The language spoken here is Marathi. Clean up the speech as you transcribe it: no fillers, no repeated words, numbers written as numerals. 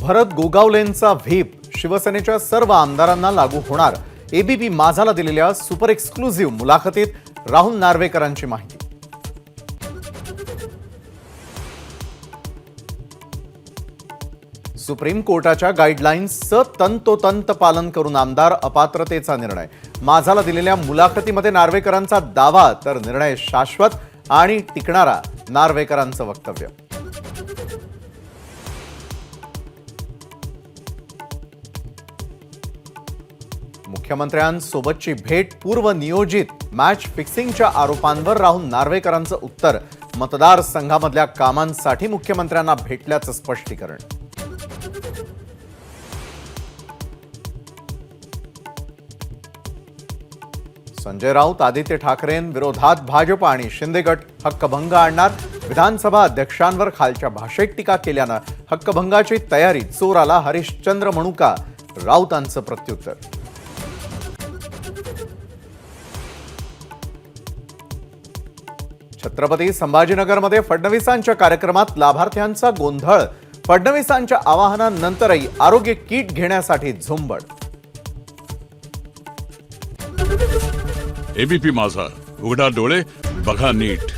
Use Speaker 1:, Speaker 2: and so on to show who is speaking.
Speaker 1: भरत गोगावलेंचा व्हीप शिवसेनेच्या सर्व आमदारांना लागू होणार। एबीपी माझाला दिलेल्या सुपर एक्सक्लुझिव्ह मुलाखतीत राहुल नार्वेकरांची माहिती। सुप्रीम कोर्टाच्या गाईडलाईन्सचं तंतोतंत पालन करून आमदार अपात्रतेचा निर्णय। माझाला दिलेल्या मुलाखतीमध्ये नार्वेकरांचा दावा तर निर्णय शाश्वत आणि टिकणारा, नार्वेकरांचं वक्तव्य। मुख्यमंत्र्यांसोबतची भेट पूर्व नियोजित मॅच फिक्सिंगच्या आरोपांवर राहुल नार्वेकरांचं उत्तर। मतदारसंघामधल्या कामांसाठी मुख्यमंत्र्यांना भेटल्याचं स्पष्टीकरण। संजय राऊत आदित्य ठाकरेंविरोधात भाजप आणि शिंदे गट हक्कभंग आणणार। विधानसभा अध्यक्षांवर खालच्या भाषेत टीका केल्यानं हक्कभंगाची तयारी। चोराला हरिश्चंद्र म्हणू का, राऊतांचं प्रत्युत्तर। छत्रपती संभाजीनगरमध्ये फडणवीसांच्या कार्यक्रमात लाभार्थ्यांचा गोंधळ। फडणवीसांच्या आवाहनानंतरही आरोग्य किट घेण्यासाठी झुंबड।
Speaker 2: एबीपी माझा, उघडा डोळे बघा नीट।